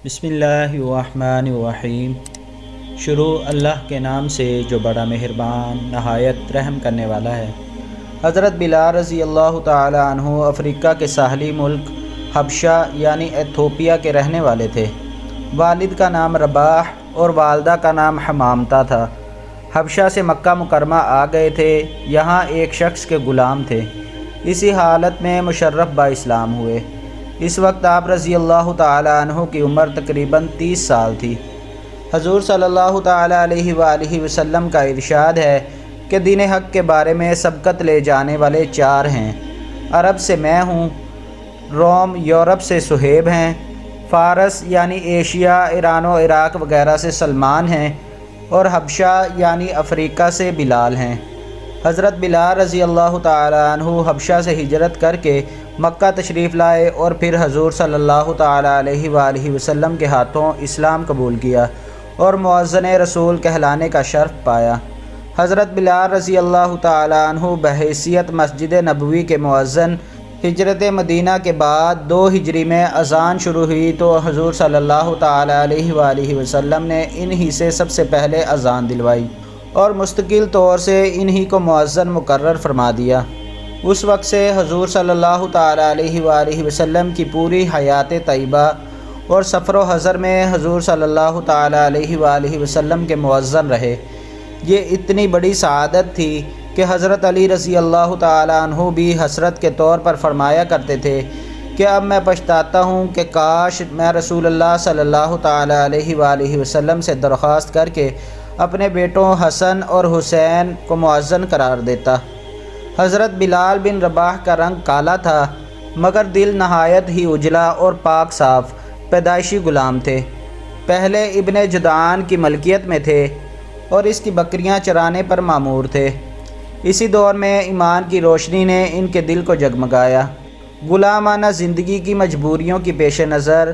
بسم اللہ الرحمن الرحیم۔ شروع اللہ کے نام سے جو بڑا مہربان نہایت رحم کرنے والا ہے۔ حضرت بلال رضی اللہ تعالی عنہ افریقہ کے ساحلی ملک حبشہ یعنی ایتھوپیا کے رہنے والے تھے۔ والد کا نام رباح اور والدہ کا نام حمامتہ تھا۔ حبشہ سے مکہ مکرمہ آ گئے تھے، یہاں ایک شخص کے غلام تھے۔ اسی حالت میں مشرف با اسلام ہوئے۔ اس وقت آپ رضی اللہ تعالی عنہ کی عمر تقریباً 30 سال تھی۔ حضور صلی اللہ تعالی علیہ وآلہ وسلم کا ارشاد ہے کہ دین حق کے بارے میں سبقت لے جانے والے 4 ہیں۔ عرب سے میں ہوں، روم یورپ سے صہیب ہیں، فارس یعنی ایشیا ایران و عراق وغیرہ سے سلمان ہیں، اور حبشہ یعنی افریقہ سے بلال ہیں۔ حضرت بلال رضی اللہ تعالی عنہ حبشہ سے ہجرت کر کے مکہ تشریف لائے اور پھر حضور صلی اللہ تعالی علیہ وآلہ وسلم کے ہاتھوں اسلام قبول کیا اور مؤذن رسول کہلانے کا شرف پایا۔ حضرت بلال رضی اللہ تعالی عنہ بحیثیت مسجد نبوی کے مؤذن ہجرت مدینہ کے بعد 2 ہجری میں اذان شروع ہوئی تو حضور صلی اللہ تعالی علیہ وآلہ وسلم نے انہی سے سب سے پہلے اذان دلوائی اور مستقل طور سے انہی کو مؤذن مقرر فرما دیا۔ اس وقت سے حضور صلی اللہ تعالی علیہ وآلہ وسلم کی پوری حیات طیبہ اور سفر و حضر میں حضور صلی اللہ تعالی علیہ وآلہ وسلم کے مؤذن رہے۔ یہ اتنی بڑی سعادت تھی کہ حضرت علی رضی اللہ تعالی عنہ بھی حسرت کے طور پر فرمایا کرتے تھے کہ اب میں پچھتاتا ہوں کہ کاش میں رسول اللہ صلی اللہ تعالی علیہ وآلہ وسلم سے درخواست کر کے اپنے بیٹوں حسن اور حسین کو مؤذن قرار دیتا۔ حضرت بلال بن رباح کا رنگ کالا تھا مگر دل نہایت ہی اجلا اور پاک صاف، پیدائشی غلام تھے۔ پہلے ابن جدعان کی ملکیت میں تھے اور اس کی بکریاں چرانے پر مامور تھے۔ اسی دور میں ایمان کی روشنی نے ان کے دل کو جگمگایا۔ غلامانہ زندگی کی مجبوریوں کی پیش نظر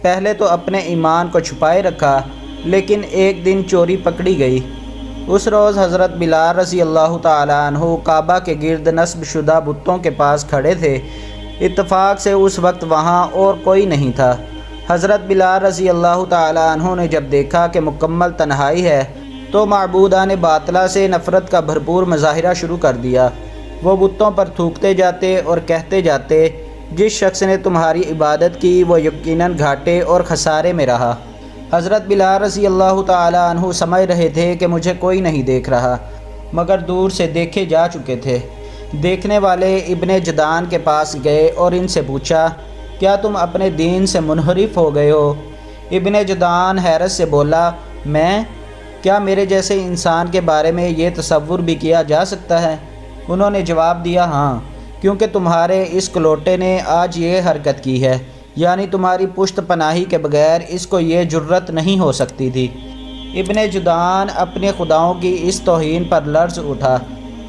پہلے تو اپنے ایمان کو چھپائے رکھا، لیکن ایک دن چوری پکڑی گئی۔ اس روز حضرت بلال رضی اللہ تعالی عنہ کعبہ کے گرد نصب شدہ بتوں کے پاس کھڑے تھے۔ اتفاق سے اس وقت وہاں اور کوئی نہیں تھا۔ حضرت بلال رضی اللہ تعالی عنہ نے جب دیکھا کہ مکمل تنہائی ہے تو معبودان باطلہ سے نفرت کا بھرپور مظاہرہ شروع کر دیا۔ وہ بتوں پر تھوکتے جاتے اور کہتے جاتے، جس شخص نے تمہاری عبادت کی وہ یقیناً گھاٹے اور خسارے میں رہا۔ حضرت بلال رضی اللہ تعالی عنہ سمجھ رہے تھے کہ مجھے کوئی نہیں دیکھ رہا، مگر دور سے دیکھے جا چکے تھے۔ دیکھنے والے ابن جدعان کے پاس گئے اور ان سے پوچھا، کیا تم اپنے دین سے منحرف ہو گئے ہو؟ ابن جدعان حیرت سے بولا، میں؟ کیا میرے جیسے انسان کے بارے میں یہ تصور بھی کیا جا سکتا ہے؟ انہوں نے جواب دیا، ہاں، کیونکہ تمہارے اس کلوٹے نے آج یہ حرکت کی ہے، یعنی تمہاری پشت پناہی کے بغیر اس کو یہ جرت نہیں ہو سکتی تھی۔ ابن جدعان اپنے خداؤں کی اس توہین پر لرز اٹھا۔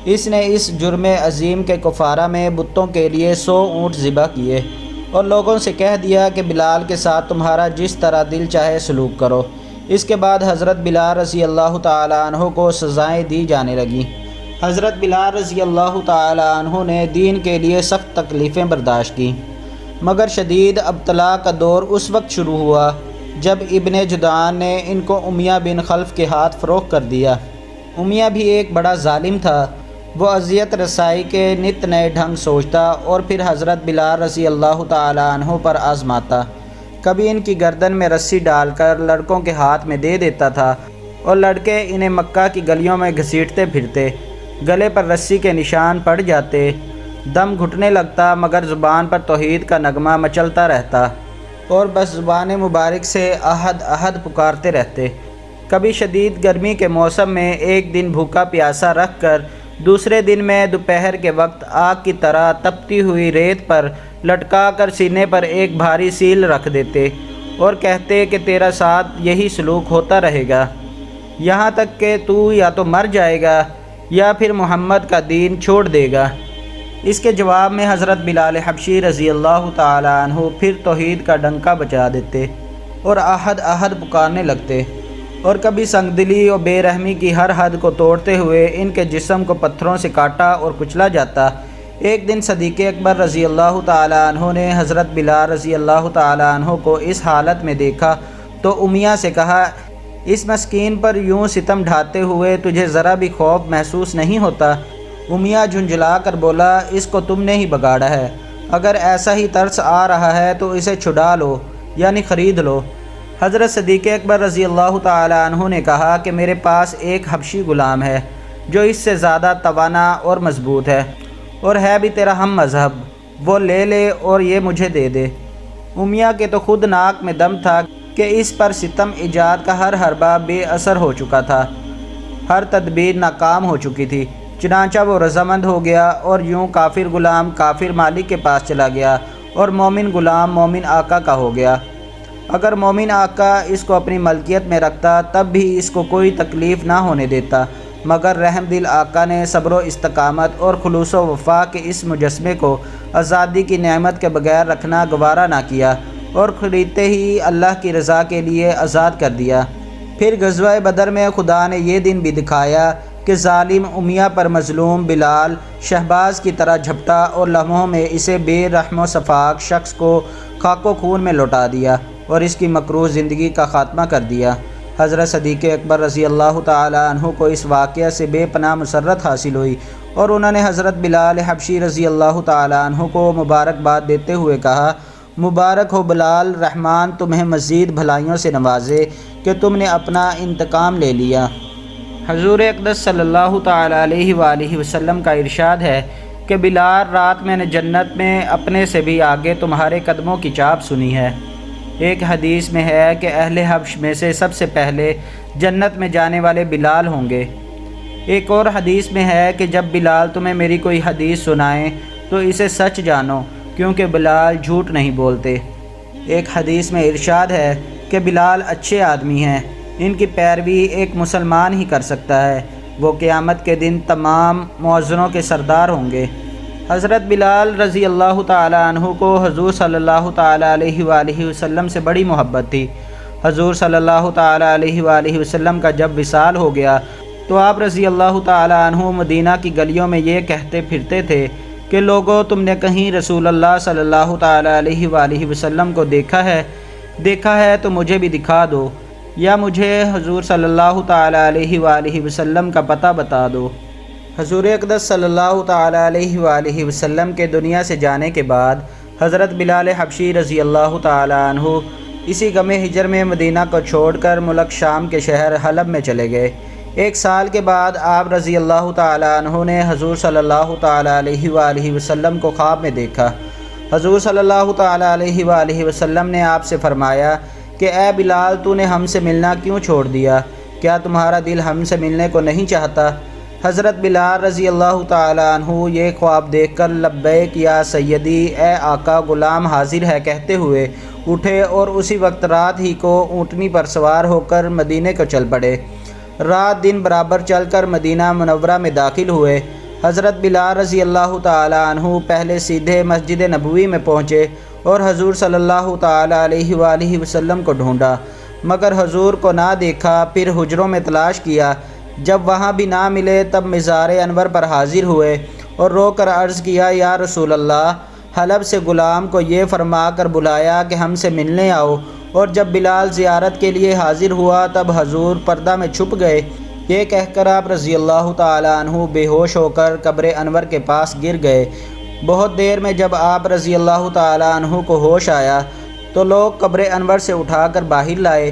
اس نے اس جرم عظیم کے کفارہ میں بتوں کے لیے 100 اونٹ ذبح کیے اور لوگوں سے کہہ دیا کہ بلال کے ساتھ تمہارا جس طرح دل چاہے سلوک کرو۔ اس کے بعد حضرت بلال رضی اللہ تعالی عنہ کو سزائیں دی جانے لگیں۔ حضرت بلال رضی اللہ تعالی عنہ نے دین کے لیے سخت تکلیفیں برداشت کیں، مگر شدید ابتلا کا دور اس وقت شروع ہوا جب ابن جدعان نے ان کو امیہ بن خلف کے ہاتھ فروخت کر دیا۔ امیہ بھی ایک بڑا ظالم تھا۔ وہ اذیت رسائی کے نت نئے ڈھنگ سوچتا اور پھر حضرت بلال رضی اللہ تعالی عنہ پر آزماتا۔ کبھی ان کی گردن میں رسی ڈال کر لڑکوں کے ہاتھ میں دے دیتا تھا اور لڑکے انہیں مکہ کی گلیوں میں گھسیٹتے پھرتے۔ گلے پر رسی کے نشان پڑ جاتے، دم گھٹنے لگتا مگر زبان پر توحید کا نغمہ مچلتا رہتا اور بس زبان مبارک سے احد احد پکارتے رہتے۔ کبھی شدید گرمی کے موسم میں ایک دن بھوکا پیاسا رکھ کر دوسرے دن میں دوپہر کے وقت آگ کی طرح تپتی ہوئی ریت پر لٹکا کر سینے پر ایک بھاری سیل رکھ دیتے اور کہتے کہ تیرا ساتھ یہی سلوک ہوتا رہے گا یہاں تک کہ تو یا تو مر جائے گا یا پھر محمد کا دین چھوڑ دے گا۔ اس کے جواب میں حضرت بلال حبشی رضی اللہ تعالی عنہ پھر توحید کا ڈنکا بجا دیتے اور احد احد پکارنے لگتے، اور کبھی سنگ دلی اور بے رحمی کی ہر حد کو توڑتے ہوئے ان کے جسم کو پتھروں سے کاٹا اور کچلا جاتا۔ ایک دن صدیق اکبر رضی اللہ تعالیٰ عنہ نے حضرت بلال رضی اللہ تعالیٰ عنہ کو اس حالت میں دیکھا تو امیہ سے کہا، اس مسکین پر یوں ستم ڈھاتے ہوئے تجھے ذرا بھی خوف محسوس نہیں ہوتا؟ امیہ جھنجھلا کر بولا، اس کو تم نے ہی بگاڑا ہے، اگر ایسا ہی ترس آ رہا ہے تو اسے چھڑا لو، یعنی خرید لو۔ حضرت صدیق اکبر رضی اللہ تعالیٰ عنہ نے کہا کہ میرے پاس ایک حبشی غلام ہے جو اس سے زیادہ توانا اور مضبوط ہے، اور ہے بھی تیرا ہم مذہب، وہ لے لے اور یہ مجھے دے دے۔ امیہ کے تو خود ناک میں دم تھا کہ اس پر ستم ایجاد کا ہر حربہ بے اثر ہو چکا تھا، ہر تدبیر ناکام ہو چکی تھی، چنانچہ وہ رضامند ہو گیا اور یوں کافر غلام کافر مالک کے پاس چلا گیا اور مومن غلام مومن آقا کا ہو گیا۔ اگر مومن آقا اس کو اپنی ملکیت میں رکھتا تب بھی اس کو کوئی تکلیف نہ ہونے دیتا، مگر رحم دل آقا نے صبر و استقامت اور خلوص و وفا کے اس مجسمے کو آزادی کی نعمت کے بغیر رکھنا گوارا نہ کیا اور خریدتے ہی اللہ کی رضا کے لیے آزاد کر دیا۔ پھر غزوہ بدر میں خدا نے یہ دن بھی دکھایا کہ ظالم امیہ پر مظلوم بلال شہباز کی طرح جھپٹا اور لمحوں میں اسے بے رحم و شفاق شخص کو خاک و خون میں لوٹا دیا اور اس کی مکروہ زندگی کا خاتمہ کر دیا۔ حضرت صدیق اکبر رضی اللہ تعالیٰ عنہ کو اس واقعہ سے بے پناہ مسرت حاصل ہوئی اور انہوں نے حضرت بلال حبشی رضی اللہ تعالیٰ عنہ کو مبارکباد دیتے ہوئے کہا، مبارک ہو بلال، رحمان تمہیں مزید بھلائیوں سے نوازے کہ تم نے اپنا انتقام لے لیا۔ حضور اقدس صلی اللہ تعالیٰ علیہ وآلہ وسلم کا ارشاد ہے کہ بلال، رات میں نے جنت میں اپنے سے بھی آگے تمہارے قدموں کی چاپ سنی ہے۔ ایک حدیث میں ہے کہ اہل حبش میں سے سب سے پہلے جنت میں جانے والے بلال ہوں گے۔ ایک اور حدیث میں ہے کہ جب بلال تمہیں میری کوئی حدیث سنائیں تو اسے سچ جانو، کیونکہ بلال جھوٹ نہیں بولتے۔ ایک حدیث میں ارشاد ہے کہ بلال اچھے آدمی ہیں، ان کی پیروی ایک مسلمان ہی کر سکتا ہے، وہ قیامت کے دن تمام مؤذنوں کے سردار ہوں گے۔ حضرت بلال رضی اللہ تعالیٰ عنہ کو حضور صلی اللہ تعالیٰ علیہ وآلہ وسلم سے بڑی محبت تھی۔ حضور صلی اللہ تعالیٰ علیہ وآلہ وسلم کا جب وصال ہو گیا تو آپ رضی اللہ تعالیٰ عنہ مدینہ کی گلیوں میں یہ کہتے پھرتے تھے کہ لوگو، تم نے کہیں رسول اللہ صلی اللہ تعالیٰ علیہ وآلہ وسلم کو دیکھا ہے تو مجھے بھی دکھا دو، یا مجھے حضور صلی اللہ تعالیٰ علیہ وآلہ وسلم کا پتہ بتا دو۔ حضور اقدس صلی اللہ تعالیٰ علیہ وآلہ وسلم کے دنیا سے جانے کے بعد حضرت بلال حبشی رضی اللہ تعالیٰ عنہ اسی غم ہجر میں مدینہ کو چھوڑ کر ملک شام کے شہر حلب میں چلے گئے۔ ایک سال کے بعد آپ رضی اللہ تعالیٰ عنہ نے حضور صلی اللہ تعالیٰ علیہ وآلہ وسلم کو خواب میں دیکھا۔ حضور صلی اللہ تعالیٰ علیہ وآلہ وسلم نے آپ سے فرمایا کہ اے بلال، تو نے ہم سے ملنا کیوں چھوڑ دیا؟ کیا تمہارا دل ہم سے ملنے کو نہیں چاہتا؟ حضرت بلال رضی اللہ تعالیٰ عنہ یہ خواب دیکھ کر لبیک یا سیدی، اے آقا، غلام حاضر ہے کہتے ہوئے اٹھے اور اسی وقت رات ہی کو اونٹنی پر سوار ہو کر مدینے کو چل پڑے۔ رات دن برابر چل کر مدینہ منورہ میں داخل ہوئے۔ حضرت بلال رضی اللہ تعالیٰ عنہ پہلے سیدھے مسجد نبوی میں پہنچے اور حضور صلی اللہ تعالیٰ علیہ وآلہ وسلم کو ڈھونڈا، مگر حضور کو نہ دیکھا۔ پھر حجروں میں تلاش کیا، جب وہاں بھی نہ ملے تب مزار انور پر حاضر ہوئے اور رو کر عرض کیا، یا رسول اللہ، حلب سے غلام کو یہ فرما کر بلایا کہ ہم سے ملنے آؤ۔ اور جب بلال زیارت کے لیے حاضر ہوا تب حضور پردہ میں چھپ گئے۔ یہ کہہ کر آپ رضی اللہ تعالیٰ عنہ بے ہوش ہو کر قبر انور کے پاس گر گئے۔ بہت دیر میں جب آپ رضی اللہ تعالیٰ عنہ کو ہوش آیا تو لوگ قبر انور سے اٹھا کر باہر لائے۔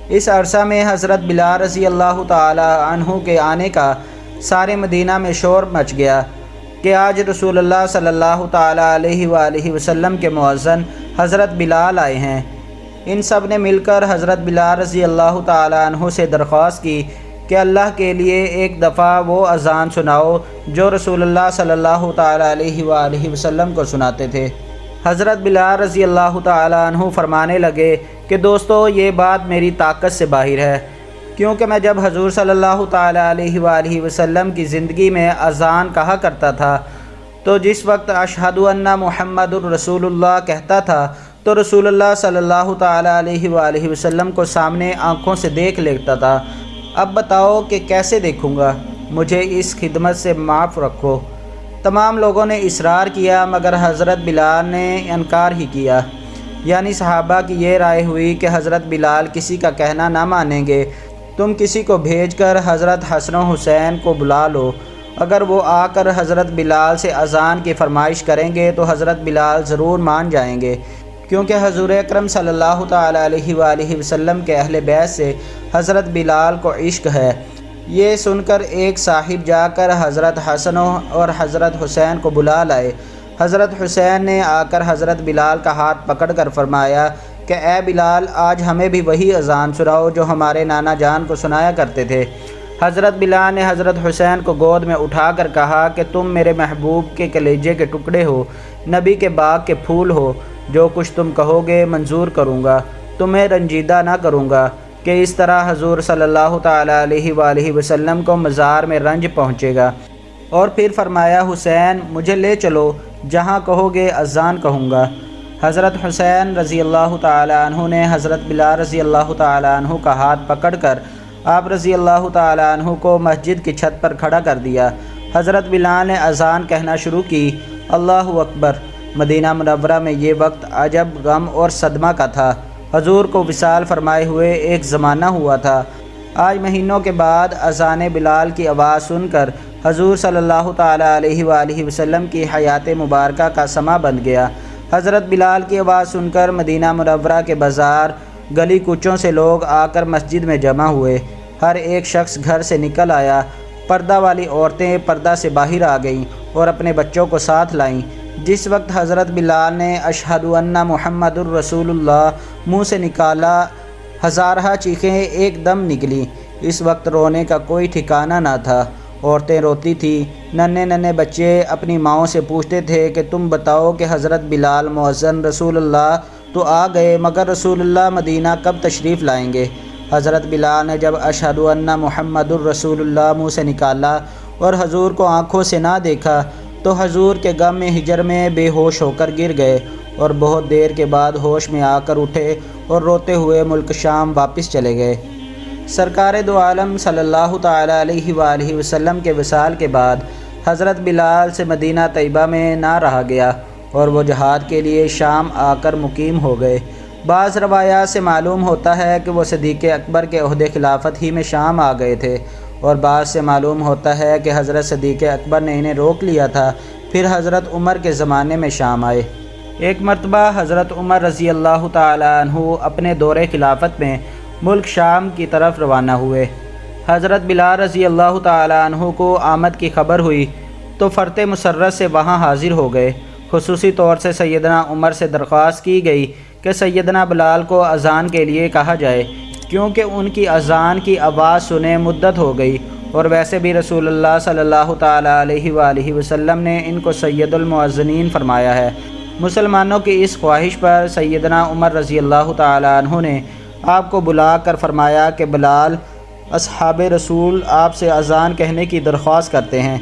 اس عرصہ میں حضرت بلال رضی اللہ تعالیٰ عنہ کے آنے کا سارے مدینہ میں شور مچ گیا کہ آج رسول اللہ صلی اللہ تعالیٰ علیہ وآلہ وسلم کے مؤذن حضرت بلال آئے ہیں۔ ان سب نے مل کر حضرت بلال رضی اللہ تعالیٰ عنہ سے درخواست کی کہ اللہ کے لیے ایک دفعہ وہ اذان سناؤ جو رسول اللہ صلی اللہ تعالیٰ علیہ وآلہ وسلم کو سناتے تھے۔ حضرت بلال رضی اللہ تعالیٰ عنہ فرمانے لگے کہ دوستو، یہ بات میری طاقت سے باہر ہے، کیونکہ میں جب حضور صلی اللہ تعالیٰ علیہ وآلہ وسلم کی زندگی میں اذان کہا کرتا تھا تو جس وقت اشہد ان محمد الرسول اللہ کہتا تھا تو رسول اللہ صلی اللہ تعالیٰ علیہ وآلہ وسلم کو سامنے آنکھوں سے دیکھ لیتا تھا۔ اب بتاؤ کہ کیسے دیکھوں گا؟ مجھے اس خدمت سے معاف رکھو۔ تمام لوگوں نے اصرار کیا مگر حضرت بلال نے انکار ہی کیا، یعنی صحابہ کی یہ رائے ہوئی کہ حضرت بلال کسی کا کہنا نہ مانیں گے، تم کسی کو بھیج کر حضرت حسن و حسین کو بلا لو، اگر وہ آ کر حضرت بلال سے اذان کی فرمائش کریں گے تو حضرت بلال ضرور مان جائیں گے، کیونکہ حضور اکرم صلی اللہ تعالیٰ علیہ وآلہ وسلم کے اہل بیت سے حضرت بلال کو عشق ہے۔ یہ سن کر ایک صاحب جا کر حضرت حسن اور حضرت حسین کو بلا لائے۔ حضرت حسین نے آ کر حضرت بلال کا ہاتھ پکڑ کر فرمایا کہ اے بلال، آج ہمیں بھی وہی اذان سناؤ جو ہمارے نانا جان کو سنایا کرتے تھے۔ حضرت بلال نے حضرت حسین کو گود میں اٹھا کر کہا کہ تم میرے محبوب کے کلیجے کے ٹکڑے ہو، نبی کے باغ کے پھول ہو، جو کچھ تم کہو گے منظور کروں گا، تمہیں رنجیدہ نہ کروں گا کہ اس طرح حضور صلی اللہ تعالیٰ علیہ وآلہ وسلم کو مزار میں رنج پہنچے گا۔ اور پھر فرمایا حسین مجھے لے چلو، جہاں کہو گے اذان کہوں گا۔ حضرت حسین رضی اللہ تعالیٰ عنہ نے حضرت بلال رضی اللہ تعالیٰ عنہ کا ہاتھ پکڑ کر آپ رضی اللہ تعالیٰ عنہ کو مسجد کی چھت پر کھڑا کر دیا۔ حضرت بلال نے اذان کہنا شروع کی، اللہ اکبر۔ مدینہ منورہ میں یہ وقت عجب غم اور صدمہ کا تھا۔ حضور کو وصال فرمائے ہوئے ایک زمانہ ہوا تھا۔ آج مہینوں کے بعد اذان بلال کی آواز سن کر حضور صلی اللہ تعالیٰ علیہ وآلہ وسلم کی حیات مبارکہ کا سماں بن گیا۔ حضرت بلال کی آواز سن کر مدینہ منورہ کے بازار، گلی کوچوں سے لوگ آ کر مسجد میں جمع ہوئے۔ ہر ایک شخص گھر سے نکل آیا۔ پردہ والی عورتیں پردہ سے باہر آ گئیں اور اپنے بچوں کو ساتھ لائیں۔ جس وقت حضرت بلال نے اشہد ان محمد الرسول اللہ منہ سے نکالا، ہزارہ چیخیں ایک دم نکلیں۔ اس وقت رونے کا کوئی ٹھکانہ نہ تھا۔ عورتیں روتی تھیں، ننھے بچے اپنی ماؤں سے پوچھتے تھے کہ تم بتاؤ کہ حضرت بلال مؤذن رسول اللہ تو آ گئے، مگر رسول اللہ مدینہ کب تشریف لائیں گے؟ حضرت بلال نے جب اشہد ان محمد الرسول اللہ منہ سے نکالا اور حضور کو آنکھوں سے نہ دیکھا تو حضور کے غم ہجر میں بے ہوش ہو کر گر گئے، اور بہت دیر کے بعد ہوش میں آ کر اٹھے اور روتے ہوئے ملک شام واپس چلے گئے۔ سرکار دو عالم صلی اللہ تعالیٰ علیہ وآلہ وسلم کے وصال کے بعد حضرت بلال سے مدینہ طیبہ میں نہ رہا گیا اور وہ جہاد کے لیے شام آ کر مقیم ہو گئے۔ بعض روایات سے معلوم ہوتا ہے کہ وہ صدیق اکبر کے عہد خلافت ہی میں شام آ گئے تھے، اور بعض سے معلوم ہوتا ہے کہ حضرت صدیق اکبر نے انہیں روک لیا تھا، پھر حضرت عمر کے زمانے میں شام آئے۔ ایک مرتبہ حضرت عمر رضی اللہ تعالیٰ عنہ اپنے دور خلافت میں ملک شام کی طرف روانہ ہوئے۔ حضرت بلال رضی اللہ تعالیٰ عنہ کو آمد کی خبر ہوئی تو فرط مسرت سے وہاں حاضر ہو گئے۔ خصوصی طور سے سیدنا عمر سے درخواست کی گئی کہ سیدنا بلال کو اذان کے لیے کہا جائے، کیونکہ ان کی اذان کی آواز سنے مدت ہو گئی، اور ویسے بھی رسول اللہ صلی اللہ تعالیٰ علیہ وآلہ وسلم نے ان کو سید المؤذنین فرمایا ہے۔ مسلمانوں کی اس خواہش پر سیدنا عمر رضی اللہ تعالیٰ عنہ نے آپ کو بلا کر فرمایا کہ بلال، اصحاب رسول آپ سے اذان کہنے کی درخواست کرتے ہیں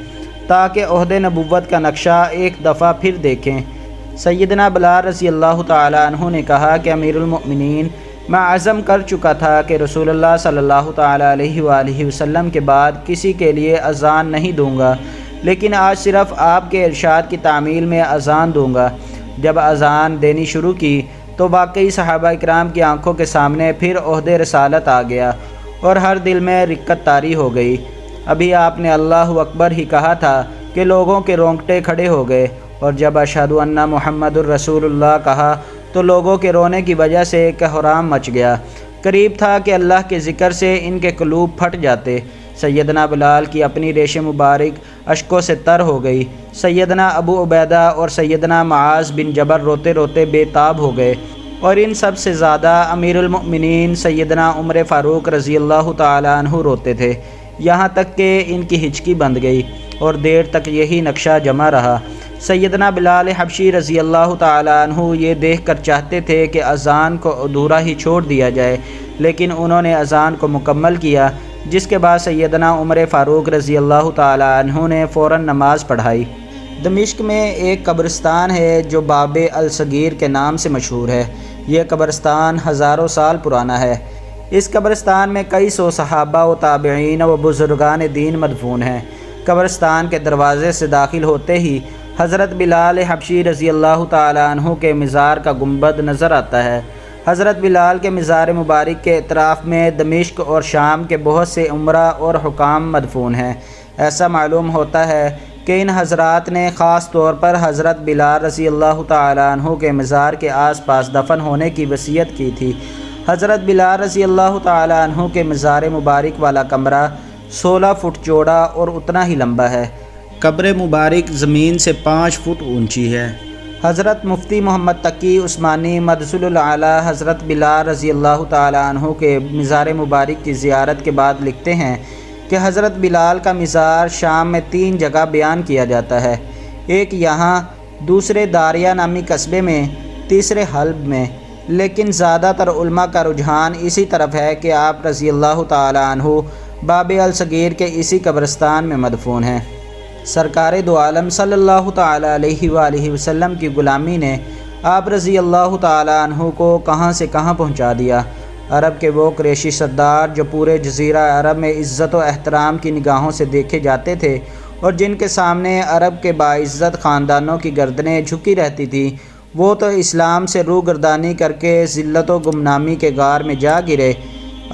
تاکہ عہد نبوت کا نقشہ ایک دفعہ پھر دیکھیں۔ سیدنا بلال رضی اللہ تعالیٰ عنہ نے کہا کہ امیر المؤمنین، میں عزم کر چکا تھا کہ رسول اللہ صلی اللہ تعالیٰ علیہ وآلہ وسلم کے بعد کسی کے لیے اذان نہیں دوں گا، لیکن آج صرف آپ کے ارشاد کی تعمیل میں اذان دوں گا۔ جب اذان دینی شروع کی تو واقعی صحابہ اکرام کی آنکھوں کے سامنے پھر عہد رسالت آ گیا اور ہر دل میں رقت طاری ہو گئی۔ ابھی آپ نے اللہ اکبر ہی کہا تھا کہ لوگوں کے رونگٹے کھڑے ہو گئے، اور جب اشہد ان محمد الرسول اللہ کہا تو لوگوں کے رونے کی وجہ سے کہرام مچ گیا۔ قریب تھا کہ اللہ کے ذکر سے ان کے قلوب پھٹ جاتے۔ سیدنا بلال کی اپنی ریش مبارک اشکوں سے تر ہو گئی۔ سیدنا ابو عبیدہ اور سیدنا معاذ بن جبل روتے روتے بے تاب ہو گئے، اور ان سب سے زیادہ امیر المؤمنین سیدنا عمر فاروق رضی اللہ تعالیٰ عنہ روتے تھے، یہاں تک کہ ان کی ہچکی بند گئی، اور دیر تک یہی نقشہ جمع رہا۔ سیدنا بلال حبشی رضی اللہ تعالیٰ عنہ یہ دیکھ کر چاہتے تھے کہ اذان کو ادھورا ہی چھوڑ دیا جائے، لیکن انہوں نے اذان کو مکمل کیا، جس کے بعد سیدنا عمر فاروق رضی اللہ تعالیٰ عنہ نے فوراً نماز پڑھائی۔ دمشق میں ایک قبرستان ہے جو باب الصغیر کے نام سے مشہور ہے۔ یہ قبرستان ہزاروں سال پرانا ہے۔ اس قبرستان میں کئی سو صحابہ و تابعین و بزرگان دین مدفون ہیں۔ قبرستان کے دروازے سے داخل ہوتے ہی حضرت بلال حبشی رضی اللہ تعالیٰ عنہ کے مزار کا گنبد نظر آتا ہے۔ حضرت بلال کے مزار مبارک کے اطراف میں دمشق اور شام کے بہت سے عمرا اور حکام مدفون ہیں۔ ایسا معلوم ہوتا ہے کہ ان حضرات نے خاص طور پر حضرت بلال رضی اللہ تعالیٰ عنہ کے مزار کے آس پاس دفن ہونے کی وصیت کی تھی۔ حضرت بلال رضی اللہ تعالیٰ عنہ کے مزار مبارک والا کمرہ 16 فٹ چوڑا اور اتنا ہی لمبا ہے۔ قبر مبارک زمین سے 5 فٹ اونچی ہے۔ حضرت مفتی محمد تقی عثمانی مدثل الاعلیٰ حضرت بلال رضی اللہ تعالیٰ عنہ کے مزار مبارک کی زیارت کے بعد لکھتے ہیں کہ حضرت بلال کا مزار شام میں 3 جگہ بیان کیا جاتا ہے، ایک یہاں، دوسرے داریہ نامی قصبے میں، تیسرے حلب میں، لیکن زیادہ تر علماء کا رجحان اسی طرف ہے کہ آپ رضی اللہ تعالیٰ عنہ باب الصغیر کے اسی قبرستان میں مدفون ہیں۔ سرکار دو عالم صلی اللہ تعالیٰ علیہ وآلہ وسلم کی غلامی نے آپ رضی اللہ تعالیٰ عنہ کو کہاں سے کہاں پہنچا دیا۔ عرب کے وہ قریشی سردار جو پورے جزیرہ عرب میں عزت و احترام کی نگاہوں سے دیکھے جاتے تھے اور جن کے سامنے عرب کے باعزت خاندانوں کی گردنیں جھکی رہتی تھیں، وہ تو اسلام سے روگردانی کر کے ذلت و گمنامی کے غار میں جا گرے۔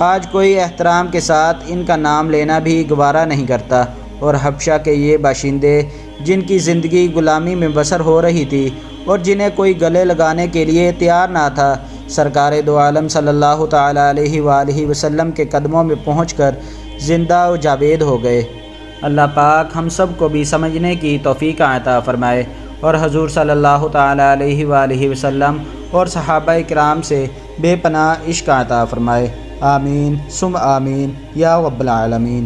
آج کوئی احترام کے ساتھ ان کا نام لینا بھی گوارا نہیں کرتا، اور حبشہ کے یہ باشندے جن کی زندگی غلامی میں بسر ہو رہی تھی اور جنہیں کوئی گلے لگانے کے لیے تیار نہ تھا، سرکار دو عالم صلی اللہ تعالیٰ علیہ وآلہ وسلم کے قدموں میں پہنچ کر زندہ و جاوید ہو گئے۔ اللہ پاک ہم سب کو بھی سمجھنے کی توفیق عطا فرمائے اور حضور صلی اللہ تعالیٰ علیہ وآلہ وسلم اور صحابہ کرام سے بے پناہ عشق عطا فرمائے۔ آمین ثم آمین یا رب العالمین۔